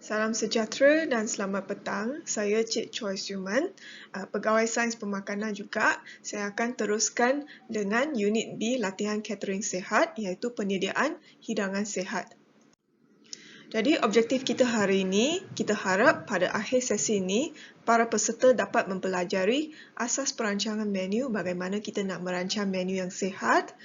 Salam sejahtera dan selamat petang. Saya Cik Choi Siuman, Pegawai Sains Pemakanan juga. Saya akan teruskan dengan unit B latihan catering sihat iaitu penyediaan hidangan sihat. Jadi objektif kita hari ini, kita harap pada akhir sesi ini, para peserta dapat mempelajari asas perancangan menu, bagaimana kita nak merancang menu yang sihat,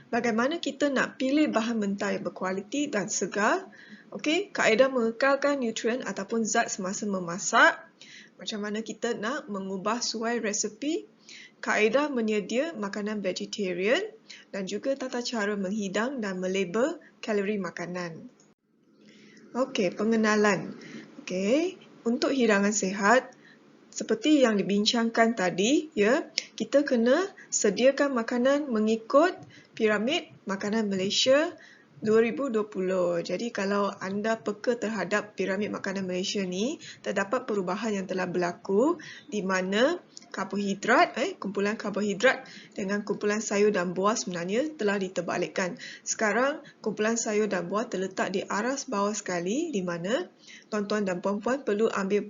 bagaimana kita nak pilih bahan mentah yang berkualiti dan segar, okey, kaedah mengekalkan nutrien ataupun zat semasa memasak, macam mana kita nak mengubah suai resepi, kaedah menyedia makanan vegetarian dan juga tata cara menghidang dan melabel kalori makanan. Okey, pengenalan. Okey, untuk hidangan sihat, seperti yang dibincangkan tadi, ya, kita kena sediakan makanan mengikut piramid makanan Malaysia 2020. Jadi kalau anda peka terhadap piramid makanan Malaysia ni, terdapat perubahan yang telah berlaku di mana karbohidrat, kumpulan karbohidrat dengan kumpulan sayur dan buah sebenarnya telah diterbalikkan. Sekarang kumpulan sayur dan buah terletak di aras bawah sekali di mana tuan-tuan dan puan-puan perlu ambil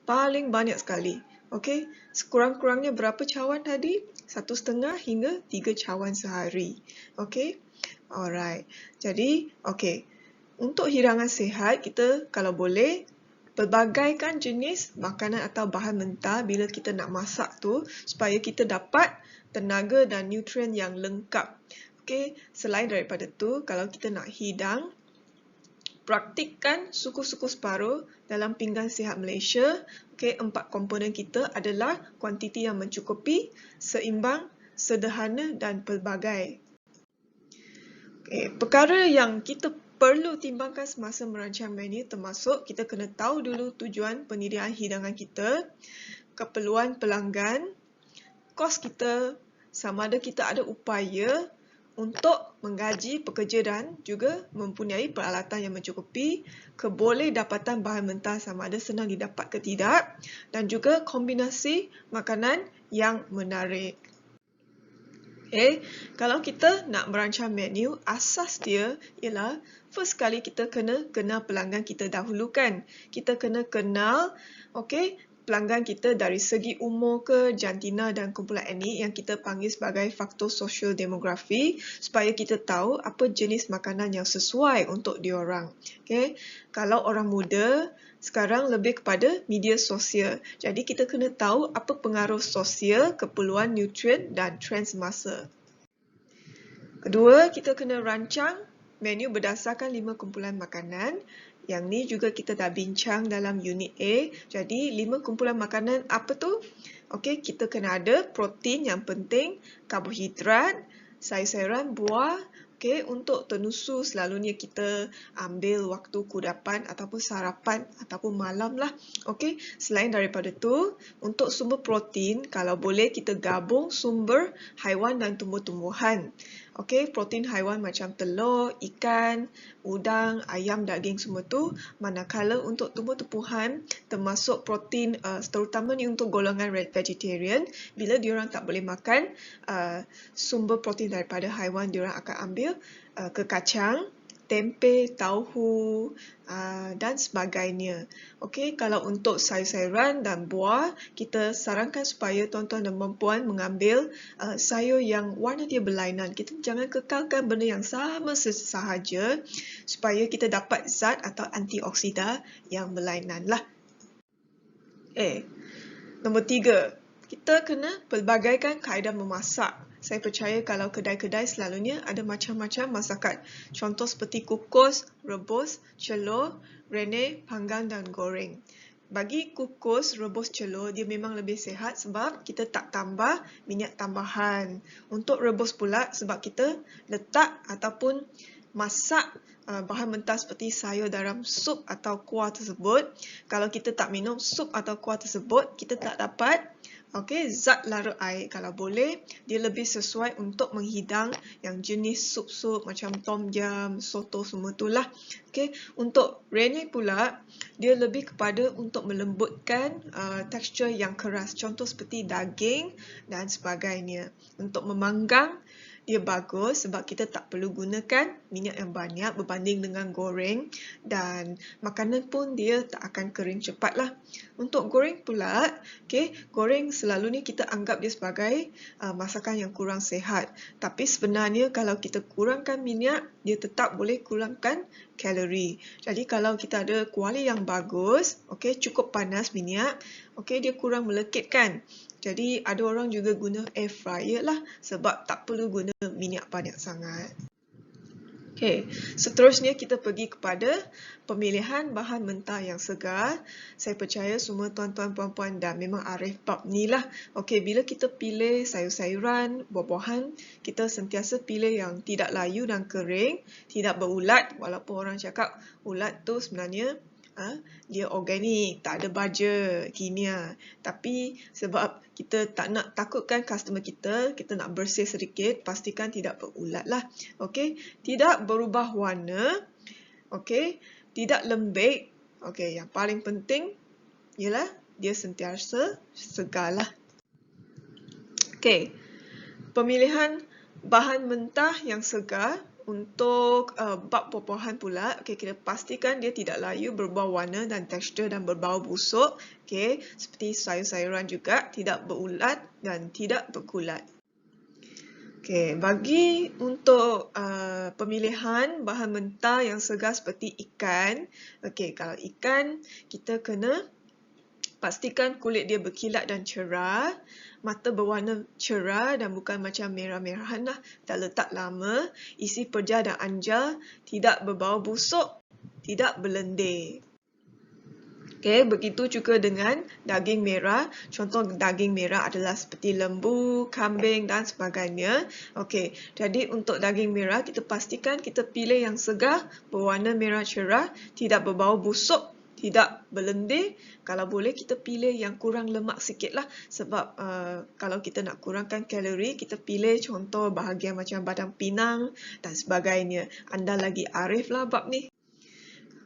paling banyak sekali. Okey, sekurang-kurangnya berapa cawan tadi? 1,5 hingga 3 cawan sehari. Okey. Alright. Jadi, okey. Untuk hidangan sihat, kita kalau boleh pelbagaikan jenis makanan atau bahan mentah bila kita nak masak tu supaya kita dapat tenaga dan nutrien yang lengkap. Okey, selain daripada tu, kalau kita nak hidang, praktikkan suku-suku separuh dalam pinggan sihat Malaysia. Okey, 4 komponen kita adalah kuantiti yang mencukupi, seimbang, sederhana dan pelbagai. Okay, perkara yang kita perlu timbangkan semasa merancang menu termasuk kita kena tahu dulu tujuan penyediaan hidangan kita, keperluan pelanggan, kos kita, sama ada kita ada upaya untuk menggaji pekerja dan juga mempunyai peralatan yang mencukupi, keboleh-dapatan bahan mentah sama ada senang didapat ke tidak, dan juga kombinasi makanan yang menarik. Okay, kalau kita nak merancang menu, asas dia ialah first kali kita kena kenal pelanggan kita dahulu kan. Kita kena kenal pelanggan kita dari segi umur ke, jantina dan kumpulan etnik yang kita panggil sebagai faktor sosial demografi supaya kita tahu apa jenis makanan yang sesuai untuk diorang. Okay, kalau orang muda sekarang lebih kepada media sosial. Jadi kita kena tahu apa pengaruh sosial, keperluan nutrien dan trend semasa. Kedua, kita kena rancang menu berdasarkan 5 kumpulan makanan. Yang ni juga kita dah bincang dalam unit A. Jadi 5 kumpulan makanan apa tu? Okey, kita kena ada protein yang penting, karbohidrat, sayur-sayuran, buah. Okey, untuk tenusu selalunya kita ambil waktu kudapan ataupun sarapan ataupun malam lah. Okey, selain daripada tu, untuk sumber protein, kalau boleh kita gabung sumber haiwan dan tumbuh-tumbuhan. Okey, protein haiwan macam telur, ikan, udang, ayam, daging semua tu. Manakala untuk tumbuh-tumbuhan termasuk protein terutama ni untuk golongan vegetarian, bila diorang tak boleh makan sumber protein daripada haiwan, diorang akan ambil ke kacang, tempe, tauhu dan sebagainya. Okey, kalau untuk sayur-sayuran dan buah, kita sarankan supaya tuan-tuan dan puan-puan mengambil sayur yang warna dia berlainan. Kita jangan kekalkan benda yang sama sahaja supaya kita dapat zat atau antioksida yang berlainan lah. Nombor 3, kita kena pelbagaikan kaedah memasak. Saya percaya kalau kedai-kedai selalunya ada macam-macam masakan. Contoh seperti kukus, rebus, celur, rene, panggang dan goreng. Bagi kukus, rebus, celur, dia memang lebih sihat sebab kita tak tambah minyak tambahan. Untuk rebus pula sebab kita letak ataupun masak bahan mentah seperti sayur dalam sup atau kuah tersebut. Kalau kita tak minum sup atau kuah tersebut, kita tak dapat zat larut air. Kalau boleh, dia lebih sesuai untuk menghidang yang jenis sup-sup macam tom yum, soto semua itulah. Untuk rene pula, dia lebih kepada untuk melembutkan tekstur yang keras. Contoh seperti daging dan sebagainya. Untuk memanggang, dia bagus sebab kita tak perlu gunakan minyak yang banyak berbanding dengan goreng, dan makanan pun dia tak akan kering cepatlah. Untuk goreng pula, goreng selalu ni kita anggap dia sebagai masakan yang kurang sihat. Tapi sebenarnya kalau kita kurangkan minyak, dia tetap boleh kurangkan kalori. Jadi kalau kita ada kuali yang bagus, cukup panas minyak, dia kurang melekit kan. Jadi ada orang juga guna air fryer lah sebab tak perlu guna minyak banyak sangat. Seterusnya kita pergi kepada pemilihan bahan mentah yang segar. Saya percaya semua tuan-tuan puan-puan dah memang arif bab ni lah. Bila kita pilih sayur-sayuran, buah-buahan, kita sentiasa pilih yang tidak layu dan kering, tidak berulat, walaupun orang cakap ulat tu sebenarnya dia organik, tak ada baja kimia. Tapi sebab kita tak nak takutkan customer kita nak bersih sedikit, pastikan tidak berulat lah. Tidak berubah warna, tidak lembik. Yang paling penting ialah dia sentiasa segar lah. Pemilihan bahan mentah yang segar. Untuk bab buah-buahan pula, kita pastikan dia tidak layu, berubah warna dan tekstur dan berbau busuk. Seperti sayur-sayuran juga, tidak berulat dan tidak berkulat. Bagi untuk pemilihan bahan mentah yang segar seperti ikan, kalau ikan kita kena pastikan kulit dia berkilat dan cerah, mata berwarna cerah dan bukan macam merah-merahan lah, tak letak lama, isi peja dan anja, tidak berbau busuk, tidak berlendir. Begitu juga dengan daging merah. Contoh daging merah adalah seperti lembu, kambing dan sebagainya. Jadi untuk daging merah kita pastikan kita pilih yang segar, berwarna merah cerah, tidak berbau busuk, tidak berlendir. Kalau boleh kita pilih yang kurang lemak sikit lah. Sebab kalau kita nak kurangkan kalori, kita pilih contoh bahagian macam badan pinang dan sebagainya. Anda lagi arif lah bab ni.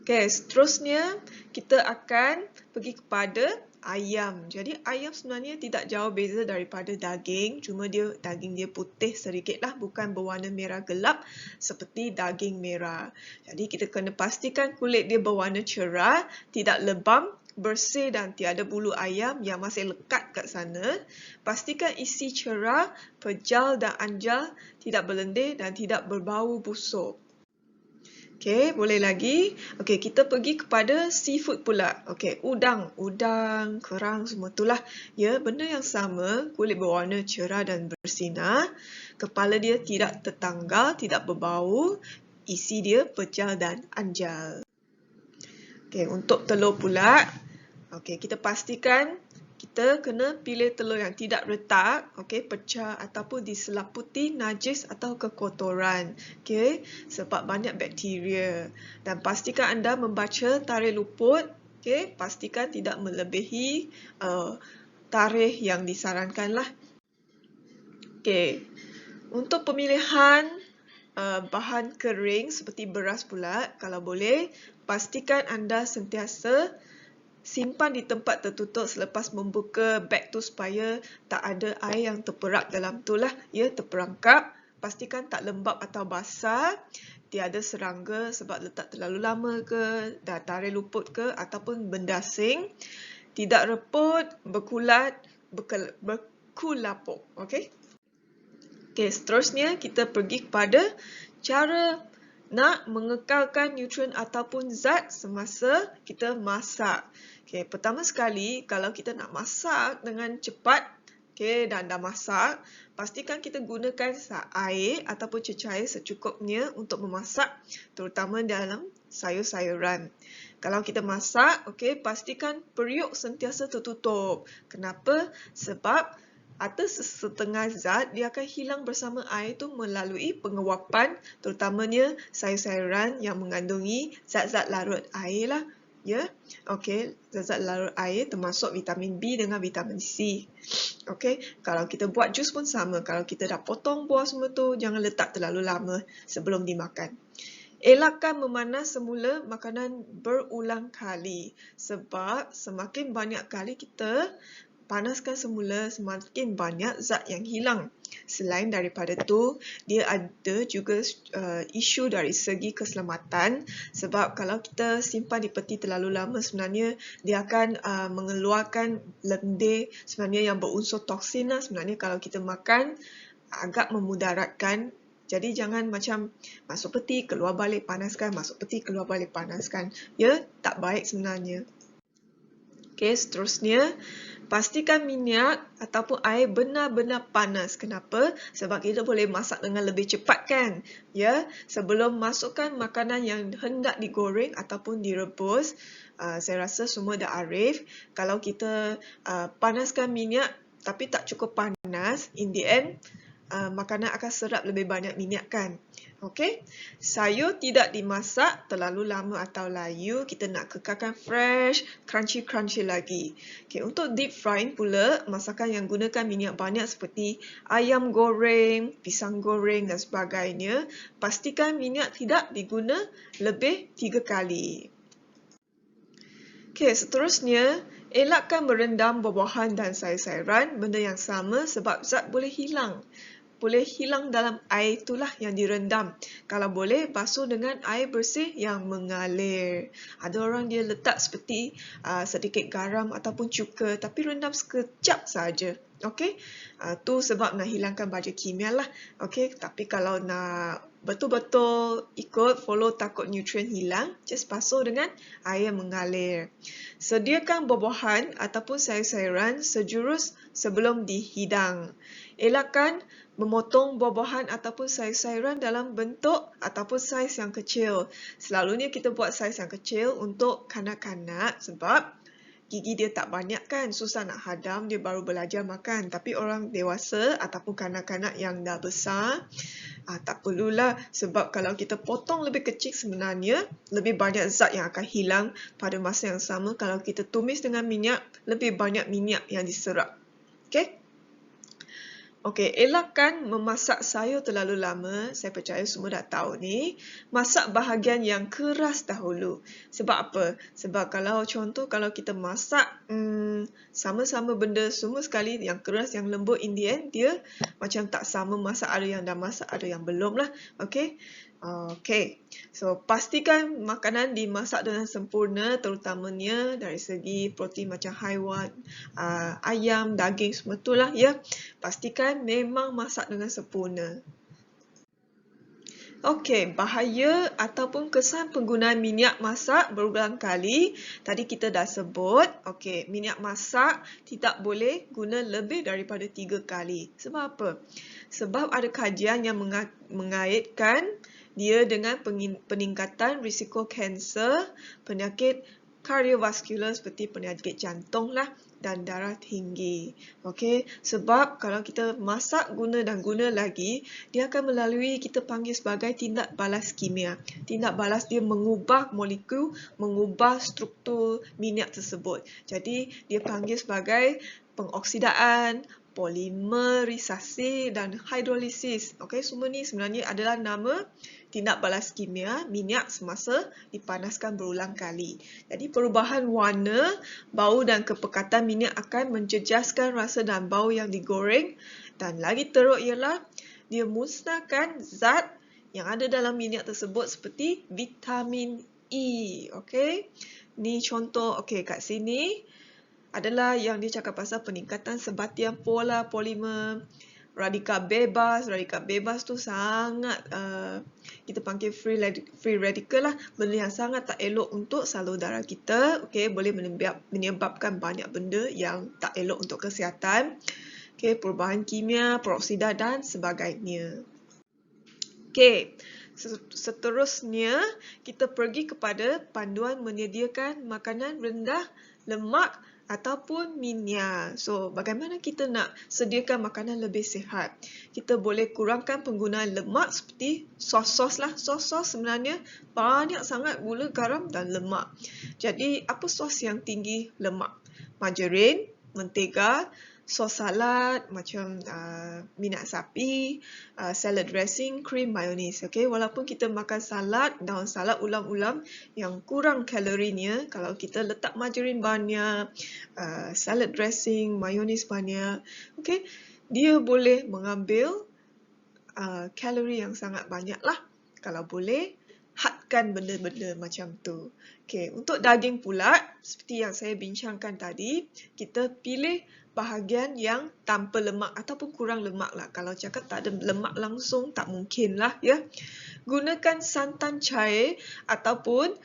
Seterusnya kita akan pergi kepada ayam. Jadi ayam sebenarnya tidak jauh beza daripada daging, cuma daging dia putih sedikit lah, bukan berwarna merah gelap seperti daging merah. Jadi kita kena pastikan kulit dia berwarna cerah, tidak lebam, bersih dan tiada bulu ayam yang masih lekat kat sana. Pastikan isi cerah, pejal dan anjal, tidak berlendir dan tidak berbau busuk. Boleh lagi. Kita pergi kepada seafood pula. Udang, kerang, semua itulah. Benda yang sama, kulit berwarna cerah dan bersinar. Kepala dia tidak tertanggal, tidak berbau. Isi dia pejal dan anjal. Untuk telur pula, kita pastikan kita kena pilih telur yang tidak retak, pecah ataupun diselaputi najis atau kekotoran, sebab banyak bakteria. Dan pastikan anda membaca tarikh luput, pastikan tidak melebihi tarikh yang disarankan lah. Untuk pemilihan bahan kering seperti beras pula, kalau boleh, pastikan anda sentiasa simpan di tempat tertutup selepas membuka beg tu supaya tak ada air yang terperap dalam tu lah. Terperangkap. Pastikan tak lembap atau basah. Tiada serangga sebab letak terlalu lama ke, dah tarikh luput ke ataupun benda asing. Tidak reput, berkulat, berkulapuk. Seterusnya kita pergi kepada cara nak mengekalkan nutrien ataupun zat semasa kita masak. Pertama sekali, kalau kita nak masak dengan cepat, dan dah masak, pastikan kita gunakan air ataupun cecair secukupnya untuk memasak, terutama dalam sayur-sayuran. Kalau kita masak, pastikan periuk sentiasa tertutup. Kenapa? Sebab ada setengah zat dia akan hilang bersama air tu melalui penguapan, terutamanya sayur-sayuran yang mengandungi zat-zat larut air lah. Zat-zat larut air termasuk vitamin B dengan vitamin C. Kalau kita buat jus pun sama. Kalau kita dah potong buah semua tu, jangan letak terlalu lama sebelum dimakan. Elakkan memanas semula makanan berulang kali. Sebab semakin banyak kali kita panaskan semula, semakin banyak zat yang hilang. Selain daripada tu, dia ada juga isu dari segi keselamatan, sebab kalau kita simpan di peti terlalu lama, sebenarnya dia akan mengeluarkan lendir sebenarnya yang berunsur toksin lah. Sebenarnya kalau kita makan agak memudaratkan. Jadi jangan macam masuk peti, keluar balik panaskan, masuk peti, keluar balik panaskan. Ya, tak baik sebenarnya. Okey, seterusnya, pastikan minyak ataupun air benar-benar panas. Kenapa? Sebab kita boleh masak dengan lebih cepat kan? Ya, sebelum masukkan makanan yang hendak digoreng ataupun direbus, saya rasa semua dah arif. Kalau kita panaskan minyak tapi tak cukup panas, in the end, makanan akan serap lebih banyak minyak kan? Okey, sayur tidak dimasak terlalu lama atau layu, kita nak kekalkan fresh, crunchy lagi. Okey, untuk deep frying pula, masakan yang gunakan minyak banyak seperti ayam goreng, pisang goreng dan sebagainya, pastikan minyak tidak diguna lebih 3 kali. Okey, seterusnya, elakkan merendam buah-buahan dan sayur-sayuran, benda yang sama sebab zat boleh hilang. Boleh hilang dalam air itulah yang direndam. Kalau boleh, basuh dengan air bersih yang mengalir. Ada orang dia letak seperti sedikit garam ataupun cuka, tapi rendam sekejap saja. Okey, tu sebab nak hilangkan baja kimia lah. Okey, tapi kalau nak betul-betul ikut, follow takut nutrien hilang, just basuh dengan air mengalir. Sediakan buah-buahan ataupun sayur-sayuran sejurus sebelum dihidang. Elakkan memotong buah-buahan ataupun sayur-sayuran dalam bentuk ataupun saiz yang kecil. Selalunya kita buat saiz yang kecil untuk kanak-kanak sebab gigi dia tak banyak kan, susah nak hadam, dia baru belajar makan. Tapi orang dewasa ataupun kanak-kanak yang dah besar, tak perlulah, sebab kalau kita potong lebih kecil sebenarnya, lebih banyak zat yang akan hilang pada masa yang sama. Kalau kita tumis dengan minyak, lebih banyak minyak yang diserap. Okey? Okey, elakkan memasak sayur terlalu lama. Saya percaya semua dah tahu ni. Masak bahagian yang keras dahulu. Sebab apa? Sebab kalau contoh kalau kita masak sama-sama benda semua sekali, yang keras, yang lembut, in the end dia macam tak sama masak. Ada yang dah masak, ada yang belum lah. Okey. Okey, so pastikan makanan dimasak dengan sempurna, terutamanya dari segi protein macam haiwan, ayam, daging, semua tu lah ya. Pastikan memang masak dengan sempurna. Okey, bahaya ataupun kesan penggunaan minyak masak berulang kali. Tadi kita dah sebut, okey, minyak masak tidak boleh guna lebih daripada 3 kali. Sebab apa? Sebab ada kajian yang mengaitkan dia dengan peningkatan risiko kanser, penyakit kardiovaskular seperti penyakit jantung lah dan darah tinggi. Okey, sebab kalau kita masak guna lagi, dia akan melalui kita panggil sebagai tindak balas kimia. Tindak balas dia mengubah molekul, mengubah struktur minyak tersebut. Jadi dia panggil sebagai pengoksidaan, polimerisasi dan hidrolisis. Okey, semua ni sebenarnya adalah nama tindak balas kimia minyak semasa dipanaskan berulang kali. Jadi perubahan warna, bau dan kepekatan minyak akan menjejaskan rasa dan bau yang digoreng, dan lagi teruk ialah dia musnahkan zat yang ada dalam minyak tersebut seperti vitamin E. Okey. Ni contoh, okey, kat sini adalah yang dia cakap pasal peningkatan sebatian pola polimer, radikal bebas. Radikal bebas tu sangat kita panggil free radical lah, benda yang sangat tak elok untuk salur darah kita. Okey, boleh menyebabkan banyak benda yang tak elok untuk kesihatan. Okey, perubahan kimia, peroksida dan sebagainya. Okey, seterusnya kita pergi kepada panduan menyediakan makanan rendah lemak ataupun minyak. So, bagaimana kita nak sediakan makanan lebih sihat? Kita boleh kurangkan penggunaan lemak seperti sos-sos lah. Sos-sos sebenarnya banyak sangat gula, garam dan lemak. Jadi, apa sos yang tinggi lemak? Margarin, mentega, sos salad macam minyak sapi, salad dressing, cream, mayonis. Okay? Walaupun kita makan salad, daun salad ulam-ulam yang kurang kalorinya, kalau kita letak margarin banyak, salad dressing, mayonis banyak, okay? Dia boleh mengambil kalori yang sangat banyak lah. Kalau boleh, hadkan benda-benda macam tu. Okay, untuk daging pula, seperti yang saya bincangkan tadi, kita pilih bahagian yang tanpa lemak ataupun kurang lemak lah. Kalau cakap tak ada lemak langsung, tak mungkin lah ya. Gunakan santan cair ataupun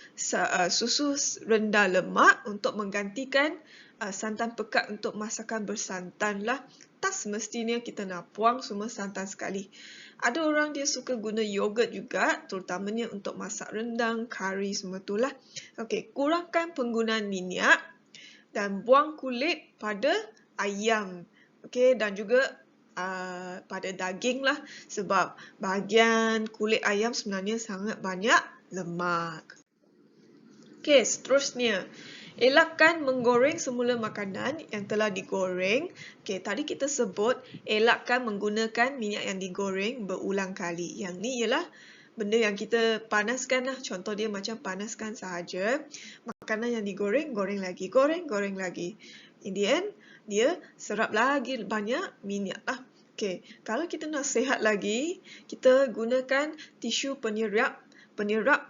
susu rendah lemak untuk menggantikan santan pekat untuk masakan bersantan lah. Tak semestinya kita nak buang semua santan sekali. Ada orang dia suka guna yogurt juga, terutamanya untuk masak rendang, kari, semua tu lah. Okey, kurangkan penggunaan minyak dan buang kulit pada ayam. Okey, dan juga pada daging lah, sebab bahagian kulit ayam sebenarnya sangat banyak lemak. Okey, seterusnya. Elakkan menggoreng semula makanan yang telah digoreng. Okey, tadi kita sebut elakkan menggunakan minyak yang digoreng berulang kali. Yang ni ialah benda yang kita panaskan lah. Contoh dia macam panaskan sahaja. Makanan yang digoreng, goreng lagi. Goreng, goreng lagi. In the end, dia serap lagi banyak minyak lah. Okey, kalau kita nak sihat lagi, kita gunakan tisu penyerap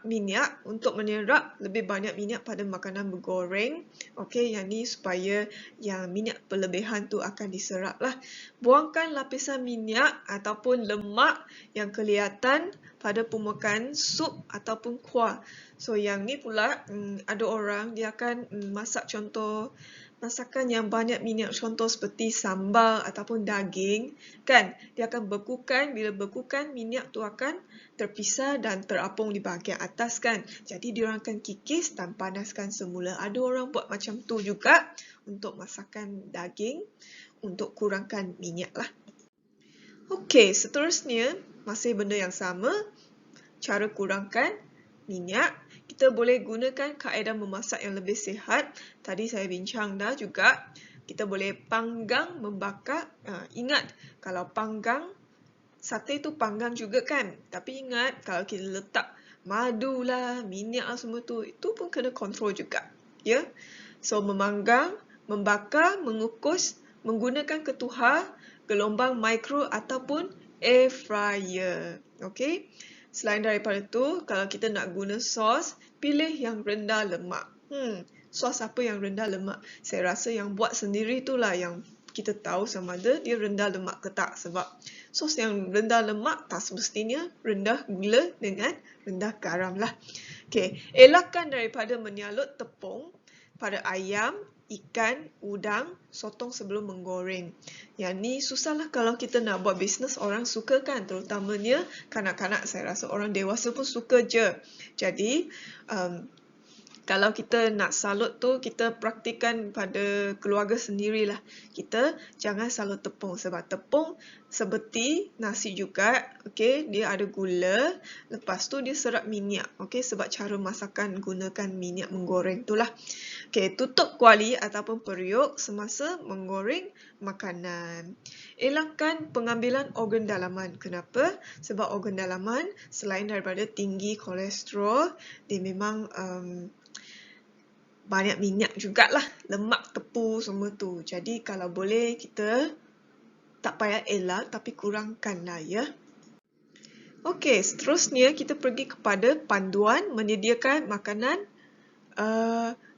minyak untuk menyerap lebih banyak minyak pada makanan bergoreng. Okey, yang ni supaya yang minyak berlebihan tu akan diserap lah. Buangkan lapisan minyak ataupun lemak yang kelihatan pada permukaan sup ataupun kuah. So yang ni pula ada orang dia akan masak contoh masakan yang banyak minyak, contoh seperti sambal ataupun daging, kan? Dia akan bekukan, bila bekukan minyak tu akan terpisah dan terapung di bahagian atas, kan? Jadi dia orang akan kikis dan panaskan semula. Ada orang buat macam tu juga untuk masakan daging, untuk kurangkan minyak lah. Okey, seterusnya masih benda yang sama, cara kurangkan minyak. Kita boleh gunakan kaedah memasak yang lebih sihat. Tadi saya bincang dah juga. Kita boleh panggang, membakar. Ingat, kalau panggang, sate tu panggang juga kan. Tapi ingat, kalau kita letak madu lah, minyak lah semua tu, itu pun kena kontrol juga. Ya? So, memanggang, membakar, mengukus, menggunakan ketuhar, gelombang mikro ataupun air fryer. Okey? Selain daripada tu, kalau kita nak guna sos, pilih yang rendah lemak. Sos apa yang rendah lemak? Saya rasa yang buat sendiri itulah yang kita tahu sama ada dia rendah lemak ke tak. Sebab sos yang rendah lemak tak semestinya rendah gula dengan rendah garam lah. Okay. Elakkan daripada menyalut tepung pada ayam, ikan, udang, sotong sebelum menggoreng. Yang ni susahlah kalau kita nak buat bisnes, orang suka kan, terutamanya kanak-kanak. Saya rasa orang dewasa pun suka je. Jadi, kalau kita nak salut tu, kita praktikan pada keluarga sendirilah. Kita jangan salut tepung sebab tepung seperti nasi juga, okey, dia ada gula, lepas tu dia serap minyak, okey, sebab cara masakan gunakan minyak menggoreng itulah. Okey, tutup kuali ataupun periuk semasa menggoreng makanan. Elakkan pengambilan organ dalaman. Kenapa? Sebab organ dalaman selain daripada tinggi kolesterol, dia memang banyak minyak jugalah, lemak, tepu semua tu. Jadi kalau boleh kita tak payah elak tapi kurangkanlah ya. Okey, seterusnya kita pergi kepada panduan menyediakan makanan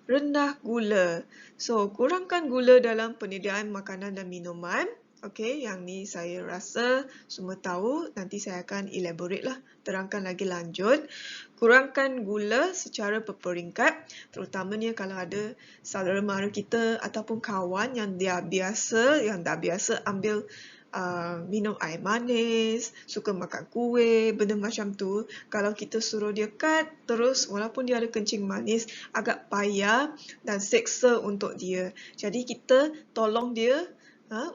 rendah gula. So, kurangkan gula dalam penyediaan makanan dan minuman. Okey, yang ni saya rasa semua tahu. Nanti saya akan elaborate lah, terangkan lagi lanjut. Kurangkan gula secara berperingkat, terutamanya kalau ada saudara mara kita ataupun kawan yang dah biasa ambil minum air manis, suka makan kuih, benda macam tu. Kalau kita suruh dia cut terus, walaupun dia ada kencing manis, agak payah dan seksa untuk dia. Jadi kita tolong dia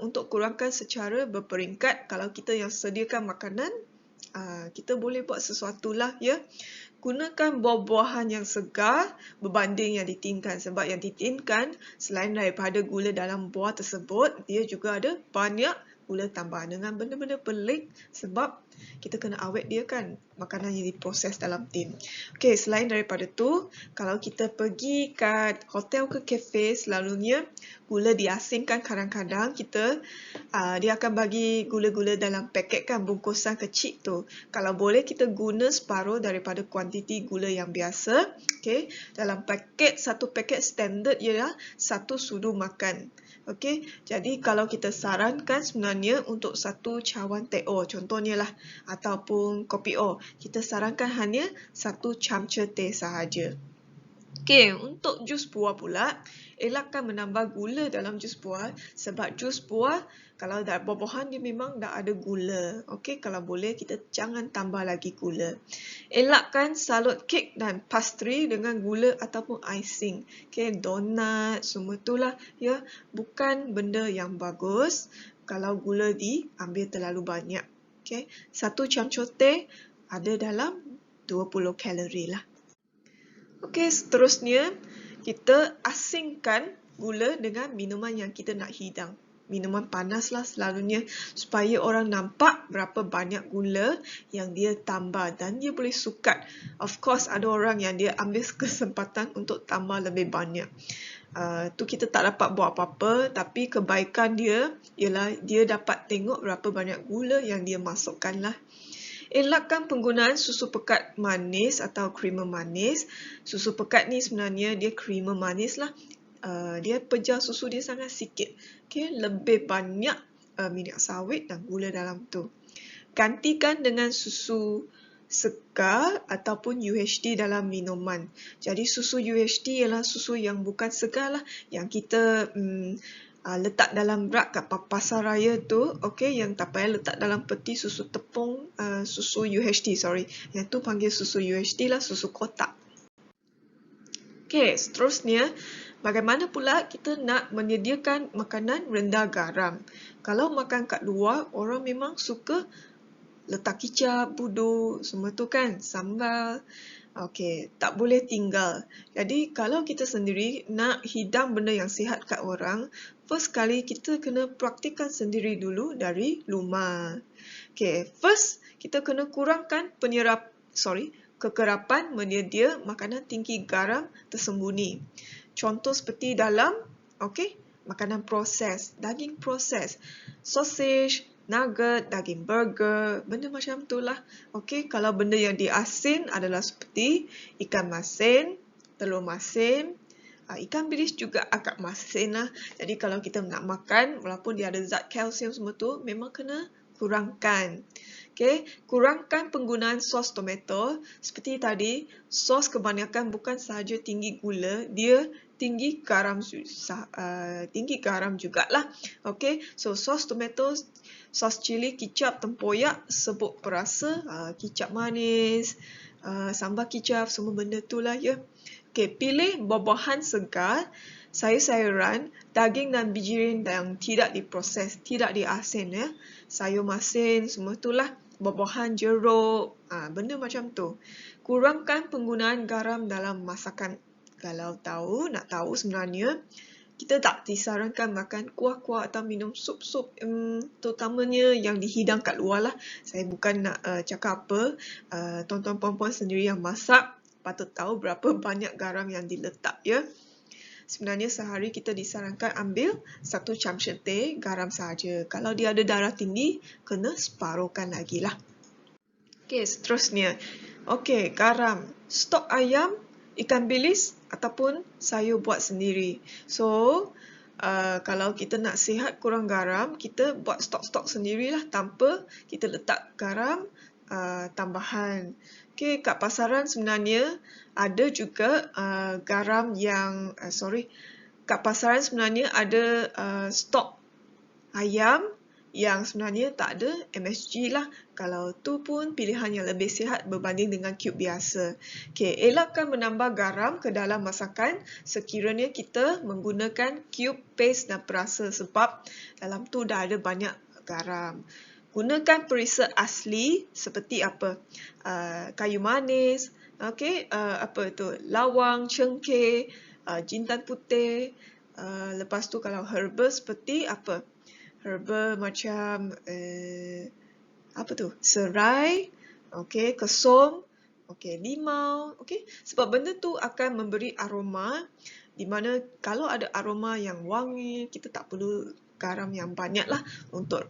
untuk kurangkan secara berperingkat. Kalau kita yang sediakan makanan, kita boleh buat sesuatu lah ya. gunakan buah-buahan yang segar berbanding yang ditinkan. Sebab yang ditinkan, selain daripada gula dalam buah tersebut, dia juga ada banyak gula tambahan dengan benda-benda pelik sebab kita kena awet dia kan, makanan yang diproses dalam tin. Okey, selain daripada tu, kalau kita pergi kat hotel ke kafe, selalunya gula diasingkan kadang-kadang dia akan bagi gula-gula dalam paket kan, bungkusan kecil tu. Kalau boleh kita guna separuh daripada kuantiti gula yang biasa. Okey, dalam satu paket standard ialah 1 sudu makan. Okey, jadi kalau kita sarankan sebenarnya untuk 1 cawan teh O contohnya lah, ataupun kopi O, kita sarankan hanya 1 camca teh sahaja. Okey, untuk jus buah pula, elakkan menambah gula dalam jus buah sebab jus buah kalau dah buah-buahan dia memang dah ada gula. Okey, kalau boleh kita jangan tambah lagi gula. Elakkan salut kek dan pastry dengan gula ataupun icing. Okey, donat semua itulah ya, bukan benda yang bagus kalau gula diambil terlalu banyak. Okey, 1 camca teh ada dalam 20 kalori lah. Okey, seterusnya kita asingkan gula dengan minuman yang kita nak hidang. Minuman panas lah selalunya supaya orang nampak berapa banyak gula yang dia tambah dan dia boleh sukat. Of course ada orang yang dia ambil kesempatan untuk tambah lebih banyak. Tu kita tak dapat buat apa-apa, tapi kebaikan dia ialah dia dapat tengok berapa banyak gula yang dia masukkan lah. Elakkan penggunaan susu pekat manis atau creamer manis. Susu pekat ni sebenarnya dia creamer manis lah. Dia pejar susu dia sangat sikit. Okay, lebih banyak minyak sawit dan gula dalam tu. Gantikan dengan susu segar ataupun UHT dalam minuman. Jadi susu UHT ialah susu yang bukan segar lah, yang kita letak dalam rak kat pasar raya tu, okey, yang tak payah letak dalam peti susu tepung, susu UHT, yang tu panggil susu UHT lah, susu kotak. Okey, seterusnya, bagaimana pula kita nak menyediakan makanan rendah garam? Kalau makan kat luar, orang memang suka letak kicap, budu, semua tu kan, sambal. Okey, tak boleh tinggal. Jadi kalau kita sendiri nak hidang benda yang sihat kat orang, first kali kita kena praktikkan sendiri dulu dari rumah. Okey, first kita kena kurangkan kekerapan menyedia makanan tinggi garam tersembunyi. Contoh seperti dalam makanan proses, daging proses, sausage, nugget, daging burger, benda macam itulah. Okey, kalau benda yang diasin adalah seperti ikan masin, telur masin, ikan bilis juga agak masin lah. Jadi kalau kita nak makan, walaupun dia ada zat kalsium semua tu, memang kena kurangkan. Okey, kurangkan penggunaan sos tomato. Seperti tadi, sos kebanyakan bukan sahaja tinggi gula, dia tinggi garam jugalah. Okey, so sos tomato, sos cili, kicap, tempoyak, sebut perasa, kicap manis, sambal kicap, semua benda tu lah ya. Okey, pilih buah-buahan segar, sayur-sayuran, daging dan bijirin yang tidak diproses, tidak diasin ya. Sayur masin, semua itulah. Buah-buahan, jeruk, benda macam tu. Kurangkan penggunaan garam dalam masakan. Kalau nak tahu sebenarnya, kita tak disarankan makan kuah-kuah atau minum sup-sup, terutamanya yang dihidang kat luar lah. Saya bukan nak cakap apa, tuan-tuan puan-puan sendiri yang masak, patut tahu berapa banyak garam yang diletak ya. Sebenarnya sehari kita disarankan ambil 1 camca teh garam sahaja. Kalau dia ada darah tinggi, kena separuhkan lagi lah. Okey, seterusnya. Okey, garam. Stok ayam, ikan bilis ataupun sayur buat sendiri. So, kalau kita nak sihat kurang garam, kita buat stok-stok sendirilah tanpa kita letak garam tambahan. Okey, kat pasaran sebenarnya ada juga garam yang kat pasaran sebenarnya ada stok ayam yang sebenarnya tak ada MSG lah. Kalau tu pun pilihan yang lebih sihat berbanding dengan cube biasa. Okey, elakkan menambah garam ke dalam masakan sekiranya kita menggunakan cube, paste dan perasa sebab dalam tu dah ada banyak garam. Gunakan perisa asli seperti apa? Kayu manis, Okey, apa tu? Lawang, cengkeh, jintan putih. Lepas tu kalau herbal seperti apa? Herbal macam apa tu? Serai, okey, kesum, okey, limau, okey. Sebab benda tu akan memberi aroma di mana kalau ada aroma yang wangi, kita tak perlu garam yang banyak lah untuk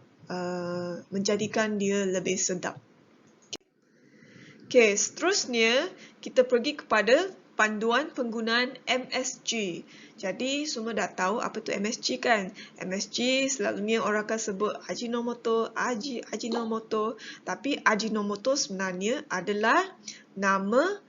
menjadikan dia lebih sedap. Okey, seterusnya kita pergi kepada panduan penggunaan MSG. Jadi semua dah tahu apa tu MSG kan? MSG selalunya orang akan sebut Ajinomoto, tapi Ajinomoto sebenarnya adalah nama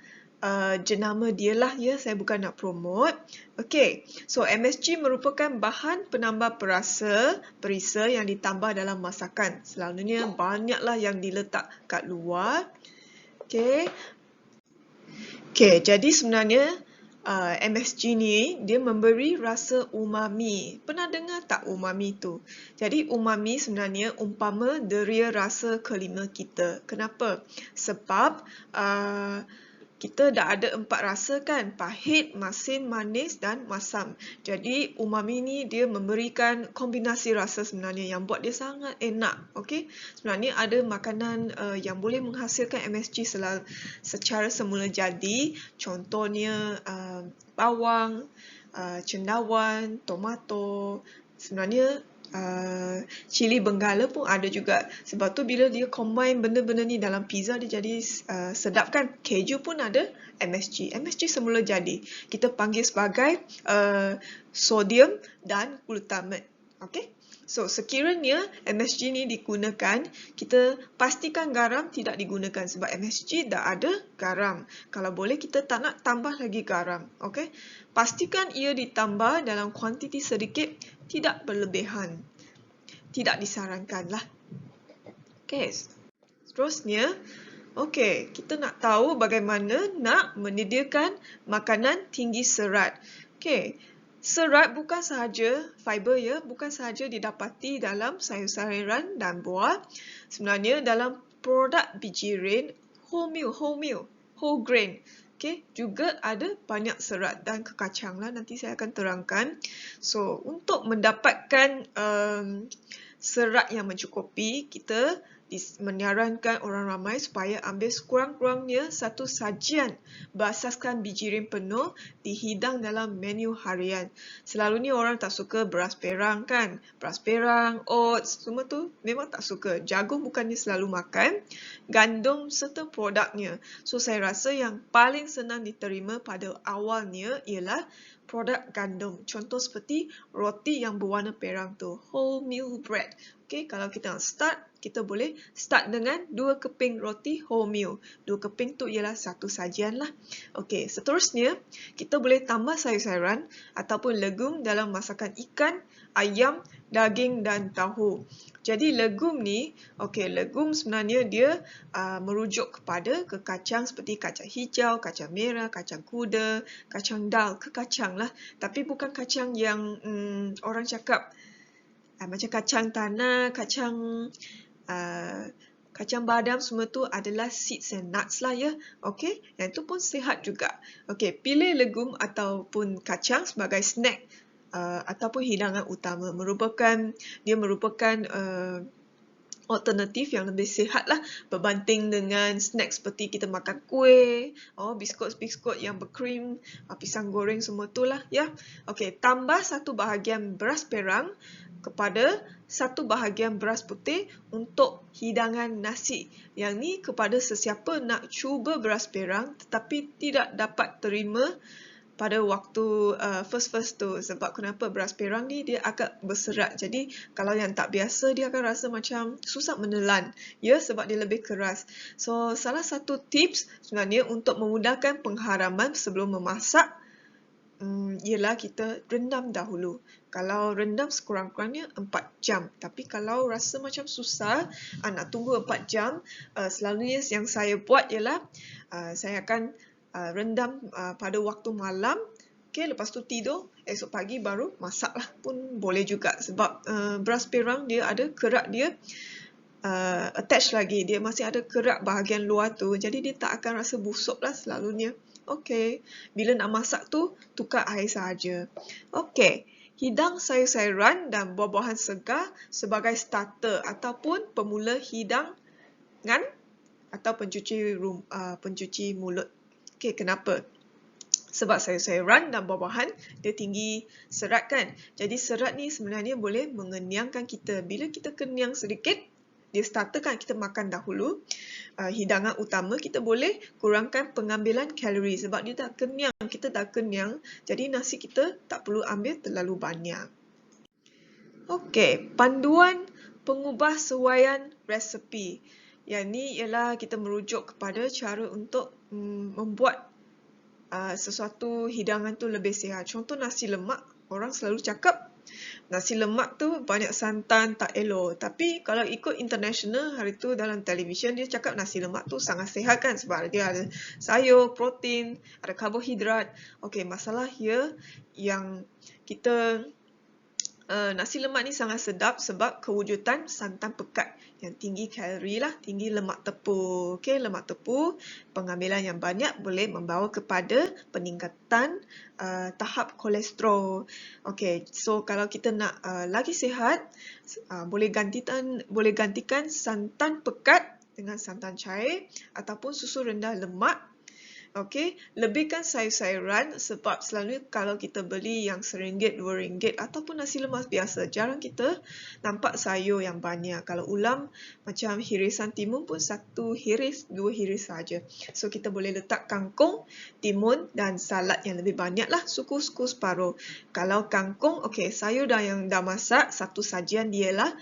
jenama dia lah ya, saya bukan nak promote. Okey, so MSG merupakan bahan penambah perisa yang ditambah dalam masakan. Selalunya banyaklah yang diletak kat luar. Okey, jadi sebenarnya MSG ni dia memberi rasa umami. Pernah dengar tak umami tu? Jadi umami sebenarnya umpama deria rasa kelima kita. Kenapa? Sebab kita dah ada 4 rasa kan, pahit, masin, manis dan masam. Jadi umami ni dia memberikan kombinasi rasa sebenarnya yang buat dia sangat enak. Okey, sebenarnya ada makanan yang boleh menghasilkan MSG secara semula jadi. Contohnya bawang, cendawan, tomato. Sebenarnya cili benggala pun ada juga. Sebab tu bila dia combine benda-benda ni dalam pizza dia jadi sedap kan. Keju pun ada MSG. MSG semula jadi. Kita panggil sebagai sodium dan glutamate. Okey. So sekiranya MSG ni digunakan, kita pastikan garam tidak digunakan sebab MSG dah ada garam. Kalau boleh kita tak nak tambah lagi garam. Okey. Pastikan ia ditambah dalam kuantiti sedikit, tidak berlebihan. Tidak disarankan lah. Okey. Seterusnya, okey, kita nak tahu bagaimana nak menyediakan makanan tinggi serat. Okey. Serat bukan sahaja fiber ya, bukan sahaja didapati dalam sayur-sayuran dan buah. Sebenarnya dalam produk biji rain, whole grain. Okay, juga ada banyak serat dan kekacang lah. Nanti saya akan terangkan. So, untuk mendapatkan serat yang mencukupi, kita menyarankan orang ramai supaya ambil sekurang-kurangnya satu sajian berasaskan biji rain penuh dihidang dalam menu harian. Selalunya orang tak suka beras perang kan? Beras perang, oats, semua tu memang tak suka. Jagung bukannya selalu makan, gandum serta produknya. So saya rasa yang paling senang diterima pada awalnya ialah produk gandum. Contoh seperti roti yang berwarna perang tu, wholemeal bread. Okay, kalau kita nak start, kita boleh start dengan 2 keping roti wholemeal. 2 keping tu ialah satu sajian lah. Okay, seterusnya, kita boleh tambah sayur-sayuran ataupun legum dalam masakan ikan, ayam, daging dan tahu. Jadi legum ni, okay, legum sebenarnya dia merujuk kepada kekacang seperti kacang hijau, kacang merah, kacang kuda, kacang dal, kekacang lah. Tapi bukan kacang yang orang cakap macam kacang tanah, kacang badam, semua tu adalah seeds and nuts lah ya. Okey, yang tu pun sihat juga. Okey, pilih legum ataupun kacang sebagai snack ataupun hidangan utama. Dia merupakan alternatif yang lebih sihat lah berbanding dengan snack seperti kita makan kuih, biskut-biskut yang berkrim, pisang goreng semua tu lah ya. Okey, tambah 1 bahagian beras perang kepada 1 bahagian beras putih untuk hidangan nasi. Yang ni kepada sesiapa nak cuba beras perang tetapi tidak dapat terima pada waktu first tu. Sebab kenapa beras perang ni dia agak berserat. Jadi kalau yang tak biasa dia akan rasa macam susah menelan. Ya, sebab dia lebih keras. So salah satu tips sebenarnya untuk memudahkan pengharaman sebelum memasak ialah kita rendam dahulu. Kalau rendam sekurang-kurangnya 4 jam. Tapi kalau rasa macam susah nak tunggu 4 jam, selalunya yang saya buat ialah saya akan rendam pada waktu malam. Okay, lepas tu tidur, esok pagi baru masak lah pun boleh juga. Sebab beras perang dia ada kerak dia. attach lagi. Dia masih ada kerak bahagian luar tu. Jadi dia tak akan rasa busuk lah selalunya. Okey. Bila nak masak tu, tukar air sahaja. Okey. Hidang sayur-sayuran dan buah-buahan segar sebagai starter ataupun pemula hidangan atau pencuci mulut. Okey, kenapa? Sebab sayur-sayuran dan buah-buahan dia tinggi serat kan. Jadi serat ni sebenarnya boleh mengenyangkan kita. Bila kita kenyang sedikit, dia starter kan kita makan dahulu. Hidangan utama kita boleh kurangkan pengambilan kalori sebab dia dah kenyang, kita dah kenyang. Jadi nasi kita tak perlu ambil terlalu banyak. Okey, panduan pengubah sesuaian resepi. Yang ni ialah kita merujuk kepada cara untuk membuat sesuatu hidangan tu lebih sihat. Contoh nasi lemak, orang selalu cakap nasi lemak tu banyak santan, tak elok. Tapi kalau ikut international, hari tu dalam televisyen dia cakap nasi lemak tu sangat sihat kan sebab dia ada sayur, protein, ada karbohidrat. Okey, masalah dia yang kita nasi lemak ni sangat sedap sebab kewujudan santan pekat yang tinggi kalori lah, tinggi lemak tepung. Okey, lemak tepung, pengambilan yang banyak boleh membawa kepada peningkatan tahap kolesterol. Okey, so kalau kita nak lagi sihat, boleh gantikan santan pekat dengan santan cair ataupun susu rendah lemak. Okey, lebihkan sayur-sayuran sebab selalunya kalau kita beli yang RM1, RM2 ataupun nasi lemak biasa, jarang kita nampak sayur yang banyak. Kalau ulam macam hirisan timun pun 1 hiris, 2 hiris saja. So kita boleh letak kangkung, timun dan salad yang lebih banyak lah, suku-suku separuh. Kalau kangkung, okey, sayur yang dah masak, satu sajian dia lah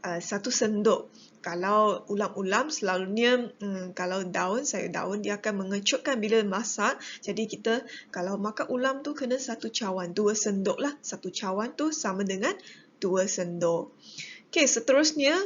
1 sendok. Kalau ulam-ulam selalunya kalau sayur daun dia akan mengecutkan bila masak. Jadi kita kalau makan ulam tu kena 1 cawan, 2 sendok lah. 1 cawan tu sama dengan 2 sendok. Okey, seterusnya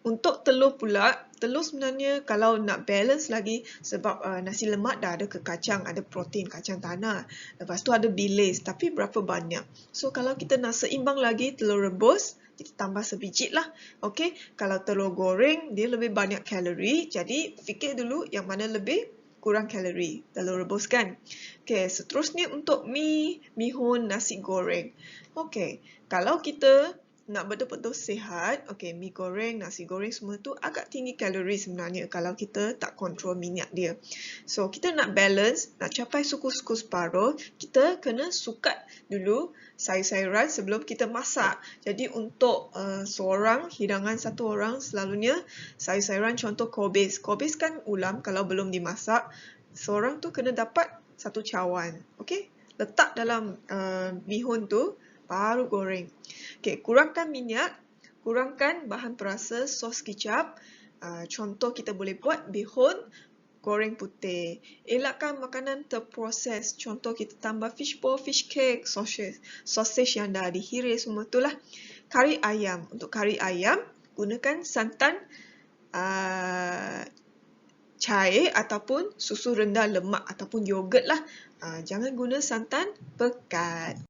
untuk telur pula. Telur sebenarnya kalau nak balance lagi sebab nasi lemak dah ada kacang, ada protein kacang tanah. Lepas tu ada bilis, tapi berapa banyak. So kalau kita nak seimbang lagi telur rebus, kita tambah sebiji lah. Okey, kalau telur goreng dia lebih banyak kalori. Jadi fikir dulu yang mana lebih kurang kalori. Telur rebus kan. Okey, seterusnya untuk mihun, nasi goreng. Okey, kalau kita nak betul-betul sihat, okey, mi goreng, nasi goreng semua tu agak tinggi kalori sebenarnya kalau kita tak kontrol minyak dia. So, kita nak balance, nak capai suku-suku separuh, kita kena sukat dulu sayur-sayuran sebelum kita masak. Jadi, untuk hidangan satu orang, selalunya sayur-sayuran contoh kobis. Kobis kan ulam kalau belum dimasak, seorang tu kena dapat 1 cawan. Okey, letak dalam mihun tu, baru goreng. Okey, kurangkan minyak, kurangkan bahan perasa, sos kicap. Contoh kita boleh buat bihun goreng putih. Elakkan makanan terproses. Contoh kita tambah fish ball, fish cake, sausage yang dah dihiris semua tu lah. Kari ayam. Untuk kari ayam, gunakan santan cair ataupun susu rendah lemak ataupun yogurt lah. Jangan guna santan pekat.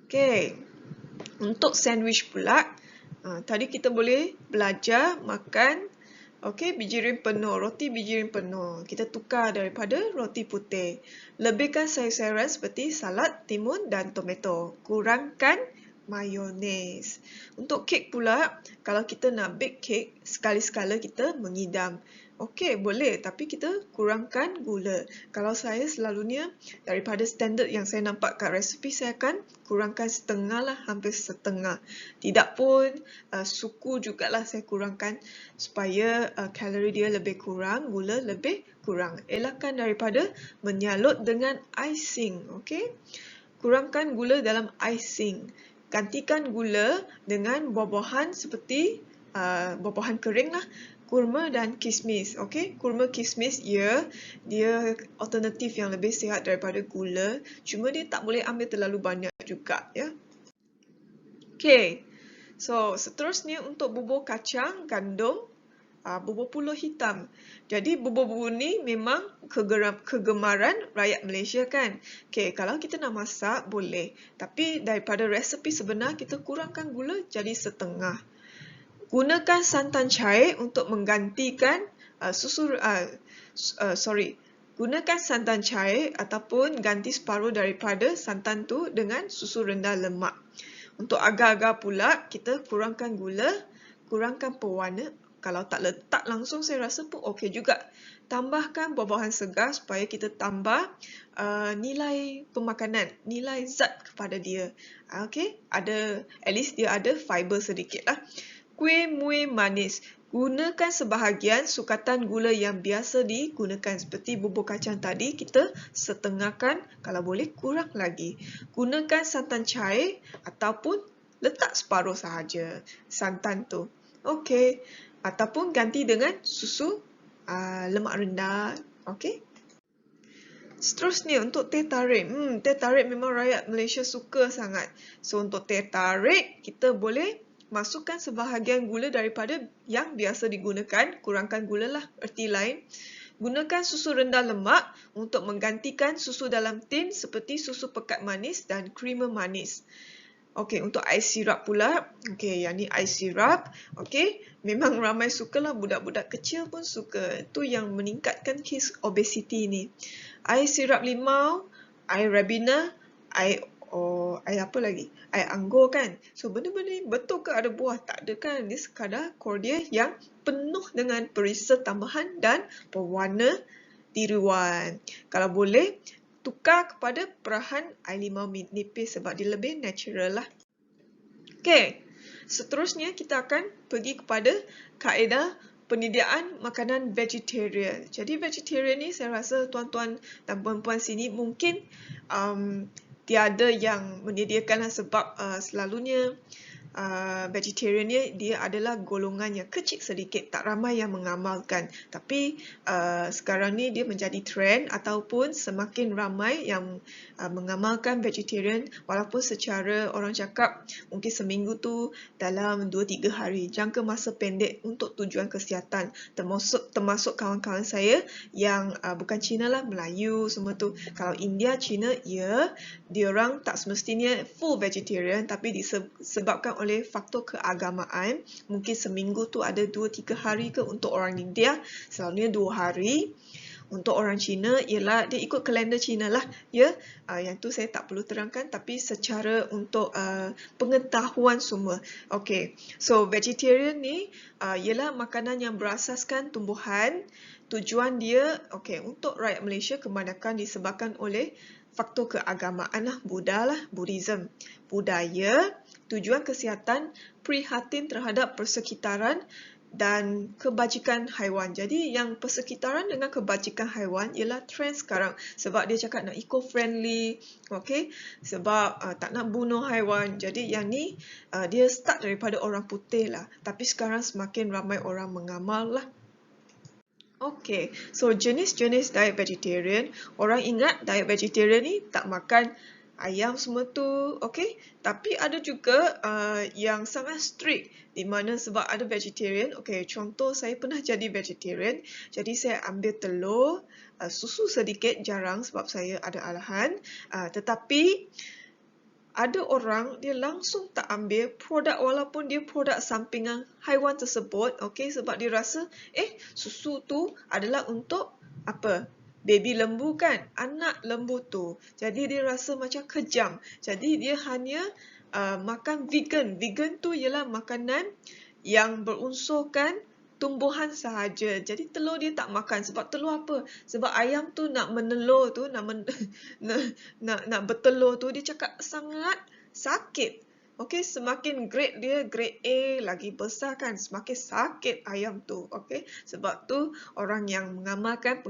Okey, untuk sandwich pula, tadi kita boleh belajar makan biji rim penuh, roti biji rim penuh. Kita tukar daripada roti putih. Lebihkan sayur-sayuran seperti salad, timun dan tomato. Kurangkan mayones. Untuk kek pula, kalau kita nak bake kek, sekali-sekala kita mengidam. Okey, boleh, tapi kita kurangkan gula. Kalau saya selalunya, daripada standard yang saya nampak kat resepi, saya akan kurangkan setengah lah, hampir setengah. Tidak pun suku jugalah saya kurangkan supaya kalori dia lebih kurang, gula lebih kurang. Elakkan daripada menyalut dengan icing. Okey, kurangkan gula dalam icing. Gantikan gula dengan buah-buahan seperti buah-buahan kering lah. Kurma dan kismis. Okey, kurma kismis dia alternatif yang lebih sihat daripada gula. Cuma dia tak boleh ambil terlalu banyak juga ya. Okey. So, seterusnya untuk bubur kacang, gandum, bubur pulut hitam. Jadi bubur-bubur ni memang kegemaran rakyat Malaysia kan. Okey, kalau kita nak masak boleh. Tapi daripada resepi sebenar kita kurangkan gula jadi setengah. Gunakan santan cair untuk menggantikan gunakan santan cair ataupun ganti separuh daripada santan tu dengan susu rendah lemak. Untuk agar-agar pula, kita kurangkan gula, kurangkan pewarna. Kalau tak letak langsung, saya rasa pun okey juga. Tambahkan buah-buahan segar supaya kita tambah nilai pemakanan, nilai zat kepada dia. Okey, at least dia ada fiber sedikit lah. Kuih muih manis. Gunakan sebahagian sukatan gula yang biasa digunakan. Seperti bubur kacang tadi, kita setengahkan, kalau boleh kurang lagi. Gunakan santan cair ataupun letak separuh sahaja santan tu. Okey. Ataupun ganti dengan susu lemak rendah. Okey. Seterusnya untuk teh tarik. Teh tarik memang rakyat Malaysia suka sangat. So untuk teh tarik, kita boleh masukkan sebahagian gula daripada yang biasa digunakan. Kurangkan gula lah, erti lain. Gunakan susu rendah lemak untuk menggantikan susu dalam tin seperti susu pekat manis dan creamer manis. Okey, untuk ais sirap pula. Okey, yang ni ais sirap. Okey, memang ramai sukalah, budak-budak kecil pun suka. Itu yang meningkatkan kes obesiti ni. Air sirap limau, air Ribena, air apa lagi? Air anggur kan. So benda-benda ni betul ke ada buah? Tak ada kan. Dia sekadar kordia yang penuh dengan perisa tambahan dan pewarna tiruan. Kalau boleh, tukar kepada perahan air limau nipis sebab dia lebih natural lah. Okey, seterusnya kita akan pergi kepada kaedah penyediaan makanan vegetarian. Jadi vegetarian ni saya rasa tuan-tuan dan puan-puan sini mungkin tiada yang menyediakan lah sebab selalunya vegetarian ni dia adalah golongan yang kecil sedikit, tak ramai yang mengamalkan. Tapi sekarang ni dia menjadi trend ataupun semakin ramai yang mengamalkan vegetarian walaupun secara orang cakap mungkin seminggu tu dalam 2-3 hari, jangka masa pendek untuk tujuan kesihatan. Termasuk kawan-kawan saya yang bukan Cina lah, Melayu semua tu. Kalau India, Cina, ya, diorang tak semestinya full vegetarian tapi disebabkan oleh faktor keagamaan, mungkin seminggu tu ada 2-3 hari ke untuk orang India, selalunya 2 hari. Untuk orang Cina ialah dia ikut kalender Cina lah, ya. Yang tu saya tak perlu terangkan tapi secara untuk pengetahuan semua. Okey. So vegetarian ni ialah makanan yang berasaskan tumbuhan. Tujuan dia untuk rakyat Malaysia kebanyakan disebabkan oleh faktor keagamaan lah, Buddhism. Budaya, tujuan kesihatan, prihatin terhadap persekitaran dan kebajikan haiwan. Jadi yang persekitaran dengan kebajikan haiwan ialah trend sekarang sebab dia cakap nak eco-friendly, okey, sebab tak nak bunuh haiwan. Jadi yang ni dia start daripada orang putih lah, tapi sekarang semakin ramai orang mengamal lah. Okey, so jenis-jenis diet vegetarian, orang ingat diet vegetarian ni tak makan ayam semua tu, okey. Tapi ada juga yang sangat strict di mana sebab ada vegetarian. Okey, contoh saya pernah jadi vegetarian. Jadi saya ambil telur, susu sedikit, jarang sebab saya ada alahan. Tetapi ada orang dia langsung tak ambil produk walaupun dia produk sampingan haiwan tersebut, okey, sebab dia rasa susu tu adalah untuk apa? Baby lembu kan, anak lembu tu. Jadi dia rasa macam kejam. Jadi dia hanya makan vegan. Vegan tu ialah makanan yang berunsurkan tumbuhan sahaja. Jadi telur dia tak makan. Sebab telur apa? Sebab ayam tu nak menelur tu, nak bertelur tu, dia cakap sangat sakit. Okey, semakin grade dia, grade A lagi besar kan, semakin sakit ayam tu. Okey, sebab tu orang yang mengamalkan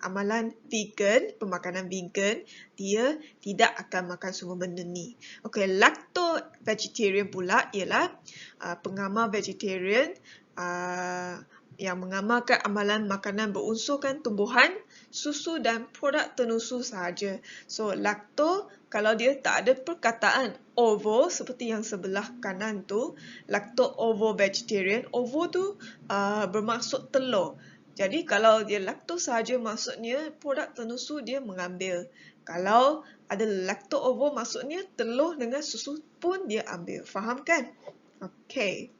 amalan vegan, pemakanan vegan, dia tidak akan makan semua benda ni. Okey, lacto vegetarian pula ialah pengamal vegetarian yang mengamalkan amalan makanan berunsurkan tumbuhan, susu dan produk tenusu sahaja. So lacto, kalau dia tak ada perkataan ovo seperti yang sebelah kanan tu, lacto ovo vegetarian, ovo tu bermaksud telur. Jadi kalau dia lacto sahaja maksudnya produk tenusu dia mengambil. Kalau ada lacto ovo maksudnya telur dengan susu pun dia ambil. Faham kan? Okey.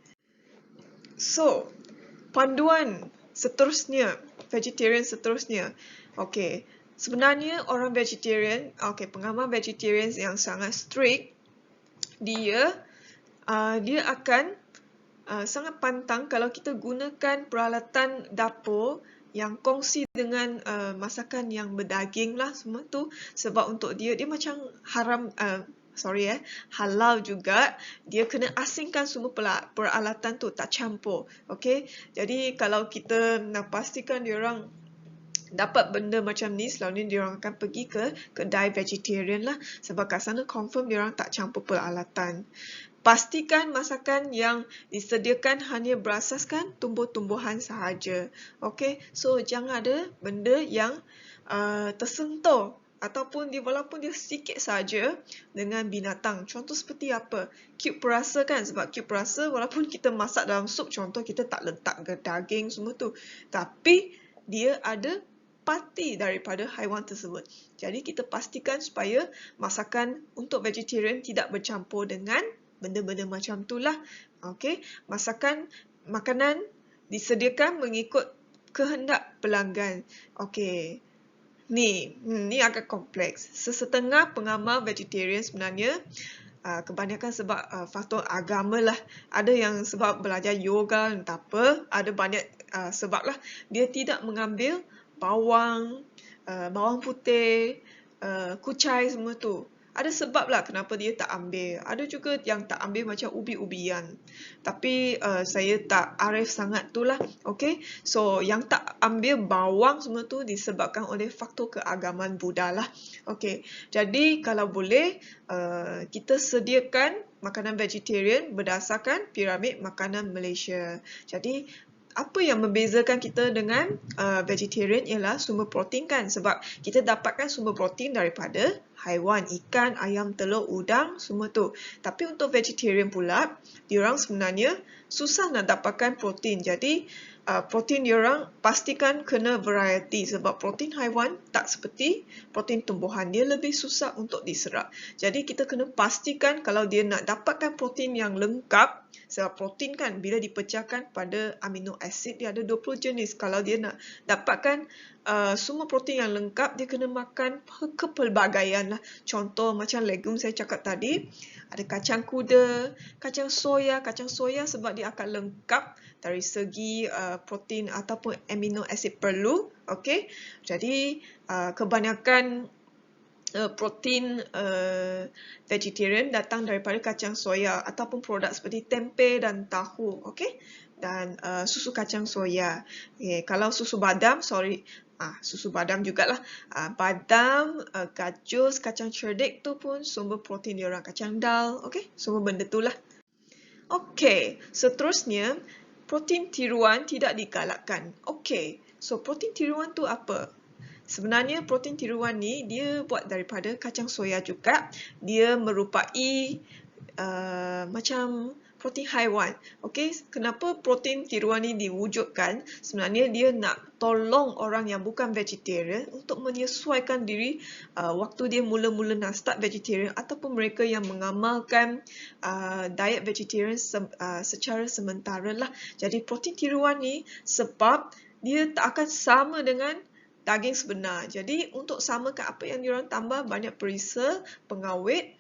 So, panduan seterusnya, vegetarian seterusnya. Okey, sebenarnya orang vegetarian, pengamal vegetarian yang sangat strict, dia akan sangat pantang kalau kita gunakan peralatan dapur yang kongsi dengan masakan yang berdaging lah semua tu, sebab untuk dia macam haram, halal juga. Dia kena asingkan semua peralatan tu, tak campur. Okey, jadi kalau kita nak pastikan dia orang dapat benda macam ni, selalunya dia orang akan pergi ke kedai vegetarian lah, sebab kat sana confirm dia orang tak campur peralatan. Pastikan masakan yang disediakan hanya berasaskan tumbuh-tumbuhan sahaja. Okey, so jangan ada benda yang tersentuh ataupun walaupun dia sikit saja dengan binatang. Contoh seperti apa? Cube perasa kan, sebab cube perasa walaupun kita masak dalam sup, contoh kita tak letak daging semua tu, tapi dia ada parti daripada haiwan tersebut. Jadi kita pastikan supaya masakan untuk vegetarian tidak bercampur dengan benda-benda macam itulah. Okey, makanan disediakan mengikut kehendak pelanggan. Okey. Ni agak kompleks. Sesetengah pengamal vegetarian sebenarnya kebanyakan sebab faktor agama lah. Ada yang sebab belajar yoga, entah apa. Ada banyak sebab lah. Dia tidak mengambil bawang putih, kucai semua tu. Ada sebab lah kenapa dia tak ambil. Ada juga yang tak ambil macam ubi-ubian. Tapi saya tak arif sangat tu lah. Okay? So, yang tak ambil bawang semua tu disebabkan oleh faktor keagamaan Buddha lah. Okay. Jadi, kalau boleh, kita sediakan makanan vegetarian berdasarkan piramid makanan Malaysia. Jadi, apa yang membezakan kita dengan vegetarian ialah sumber protein kan, sebab kita dapatkan sumber protein daripada haiwan, ikan, ayam, telur, udang, semua tu. Tapi untuk vegetarian pula, diorang sebenarnya susah nak dapatkan protein. Jadi protein diorang pastikan kena variety, sebab protein haiwan tak seperti protein tumbuhan, dia lebih susah untuk diserap. Jadi kita kena pastikan kalau dia nak dapatkan protein yang lengkap, sebab protein kan bila dipecahkan pada amino acid dia ada 20 jenis. Kalau dia nak dapatkan semua protein yang lengkap, dia kena makan kepelbagaian lah. Contoh macam legume saya cakap tadi, ada kacang kuda, kacang soya. Kacang soya sebab dia akan lengkap dari segi protein ataupun amino acid perlu. Okay? Jadi kebanyakan protein vegetarian datang daripada kacang soya ataupun produk seperti tempe dan tahu, okey, dan susu kacang soya. Okay, kalau susu badam, susu badam jugalah. Badam, gajus, kacang cerdik tu pun sumber protein dia orang, kacang dal, okey, semua benda tu lah. Okey, seterusnya protein tiruan tidak digalakkan. Okey, so protein tiruan tu apa? Sebenarnya protein tiruan ni dia buat daripada kacang soya juga. Dia merupai macam protein haiwan. Okey, kenapa protein tiruan ni diwujudkan? Sebenarnya dia nak tolong orang yang bukan vegetarian untuk menyesuaikan diri waktu dia mula-mula nak start vegetarian, ataupun mereka yang mengamalkan diet vegetarian secara sementara lah. Jadi protein tiruan ni sebab dia tak akan sama dengan daging sebenar. Jadi untuk samakan apa yang diorang tambah banyak perisa, pengawet,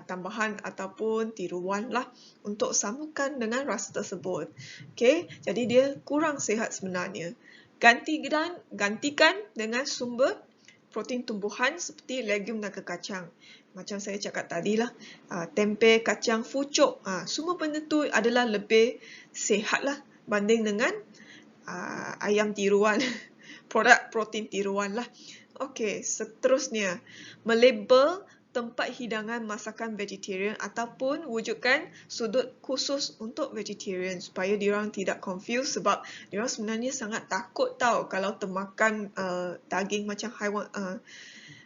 tambahan ataupun tiruan lah untuk samakan dengan rasa tersebut. Okay, jadi dia kurang sihat sebenarnya. Gantikan dengan sumber protein tumbuhan seperti legume dan kekacang. Macam saya cakap tadi lah, tempe, kacang, fucuk, semua benda tu adalah lebih sihat lah banding dengan ayam tiruan. Produk protein tiruan lah. Okey, seterusnya, melabel tempat hidangan masakan vegetarian ataupun wujudkan sudut khusus untuk vegetarian supaya diorang tidak confuse, sebab diorang sebenarnya sangat takut tahu kalau termakan daging macam haiwan.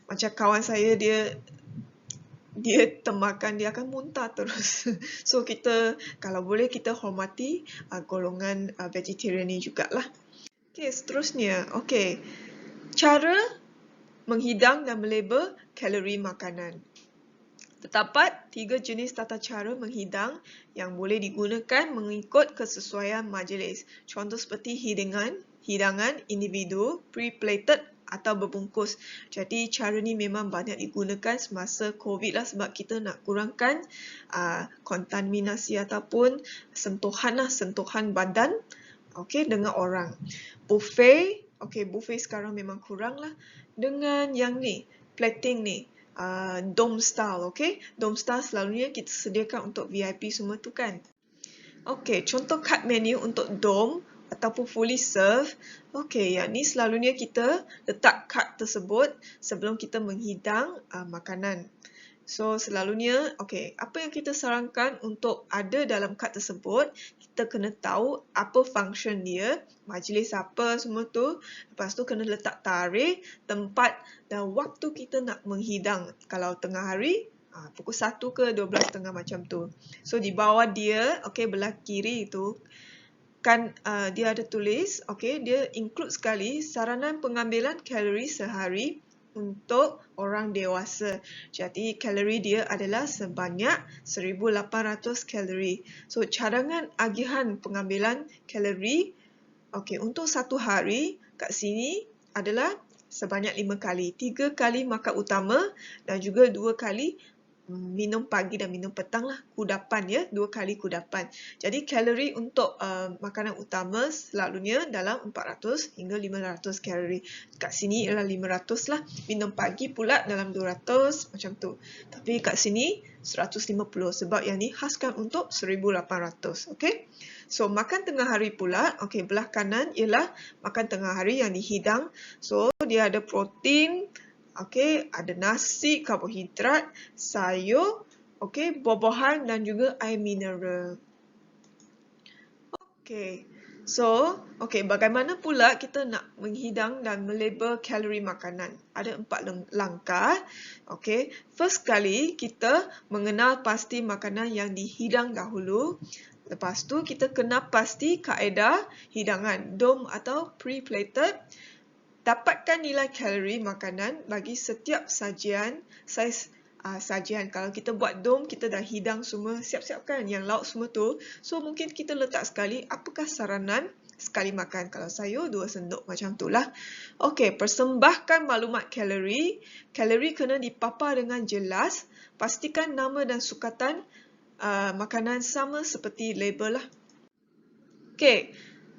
Macam kawan saya, dia termakan, dia akan muntah terus. So kita, kalau boleh kita hormati golongan vegetarian ni jugalah. Okey, seterusnya. Okey, cara menghidang dan melabel kalori makanan. Terdapat 3 jenis tata cara menghidang yang boleh digunakan mengikut kesesuaian majlis. Contoh seperti hidangan individu, pre-plated atau berbungkus. Jadi cara ni memang banyak digunakan semasa COVID lah sebab kita nak kurangkan kontaminasi ataupun sentuhan badan dengan orang. Buffet, buffet sekarang memang kurang lah. Dengan yang ni, plating ni, dome style, Dome style selalunya kita sediakan untuk VIP semua tu kan. Contoh kad menu untuk dome ataupun fully serve. Yang ni selalunya kita letak kad tersebut sebelum kita menghidang makanan. So selalunya, apa yang kita sarankan untuk ada dalam kad tersebut, kita kena tahu apa function dia, majlis apa semua tu. Lepas tu kena letak tarikh, tempat dan waktu kita nak menghidang. Kalau tengah hari, pukul 1 ke 12.30 macam tu. So di bawah dia, belah kiri tu, kan dia ada tulis, dia include sekali saranan pengambilan kalori sehari untuk orang dewasa. Jadi kalori dia adalah sebanyak 1,800 kalori. So cadangan agihan pengambilan kalori untuk satu hari kat sini adalah sebanyak 5 kali. 3 kali makan utama dan juga 2 kali minum pagi dan minum petang lah, kudapan ya, 2 kali kudapan. Jadi kalori untuk makanan utama selalunya dalam 400 hingga 500 kalori. Kat sini ialah 500 lah, minum pagi pula dalam 200 macam tu. Tapi kat sini 150 sebab yang ni khaskan untuk 1,800. So makan tengah hari pula, belah kanan ialah makan tengah hari yang dihidang. So dia ada protein, ada nasi, karbohidrat, sayur, buah-buahan dan juga air mineral. So, bagaimana pula kita nak menghidang dan melabel kalori makanan? Ada 4 langkah. First kali kita mengenal pasti makanan yang dihidang dahulu. Lepas tu kita kena pasti kaedah hidangan, dome atau pre-plated. Dapatkan nilai kalori makanan bagi setiap sajian, saiz sajian. Kalau kita buat dome, kita dah hidang semua, siap-siapkan yang lauk semua tu. So mungkin kita letak sekali, apakah saranan sekali makan. Kalau sayur, 2 sendok macam tu lah. Persembahkan maklumat kalori. Kalori kena dipapar dengan jelas. Pastikan nama dan sukatan makanan sama seperti label lah.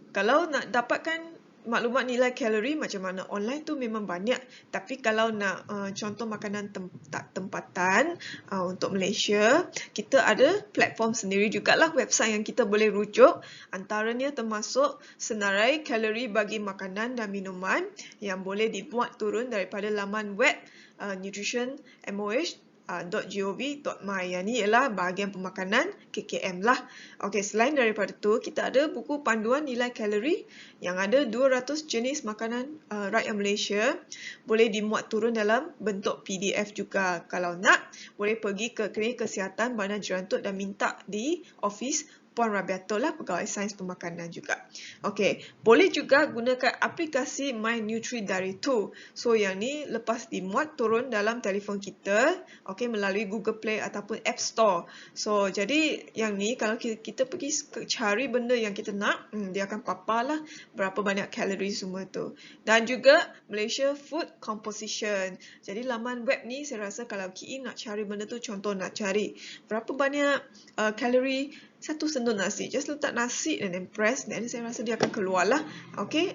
Kalau nak dapatkan maklumat nilai kalori macam mana? Online tu memang banyak. Tapi kalau nak contoh makanan tempatan untuk Malaysia, kita ada platform sendiri jugalah, website yang kita boleh rujuk. Antaranya termasuk senarai kalori bagi makanan dan minuman yang boleh dibuat turun daripada laman web nutritionmoh.gov.my. Yang ni ialah bahagian pemakanan KKM lah. Selain daripada tu, kita ada buku panduan nilai kalori yang ada 200 jenis makanan rakyat Malaysia. Boleh dimuat turun dalam bentuk PDF juga. Kalau nak, boleh pergi ke Klinik Kesihatan Bandar Jerantut dan minta di office Puan Rabiatul lah, pegawai sains pemakanan juga. Boleh juga gunakan aplikasi My Nutri dari tu. So yang ni lepas dimuat turun dalam telefon kita, melalui Google Play ataupun App Store. So jadi yang ni kalau kita pergi cari benda yang kita nak, dia akan papar lah berapa banyak kalori semua tu. Dan juga Malaysia Food Composition. Jadi laman web ni saya rasa kalau KI nak cari benda tu, contoh nak cari berapa banyak kalori satu sendok nasi. Just letak nasi dan then press, dan saya rasa dia akan keluar lah.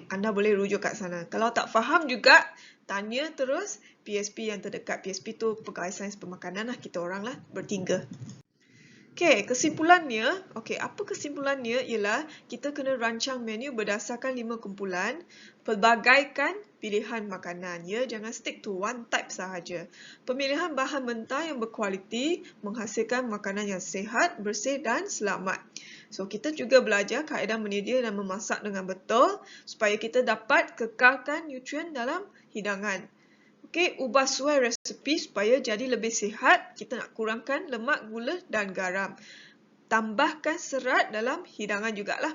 Anda boleh rujuk kat sana. Kalau tak faham juga, tanya terus PSP yang terdekat. PSP tu pegawai sains pemakanan lah, kita orang lah, bertiga. Kesimpulannya, apa kesimpulannya ialah kita kena rancang menu berdasarkan 5 kumpulan, pelbagaikan pilihan makanan, ya, jangan stick to one type sahaja. Pemilihan bahan mentah yang berkualiti menghasilkan makanan yang sihat, bersih dan selamat. So kita juga belajar kaedah menyedia dan memasak dengan betul supaya kita dapat kekalkan nutrien dalam hidangan. Ubah suai resepi supaya jadi lebih sihat. Kita nak kurangkan lemak, gula dan garam. Tambahkan serat dalam hidangan jugalah.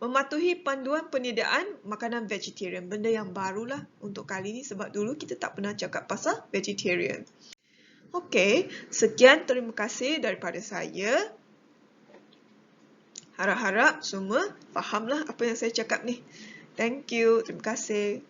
Mematuhi panduan penyediaan makanan vegetarian. Benda yang barulah untuk kali ni sebab dulu kita tak pernah cakap pasal vegetarian. Okey, sekian terima kasih daripada saya. Harap-harap semua fahamlah apa yang saya cakap ni. Thank you. Terima kasih.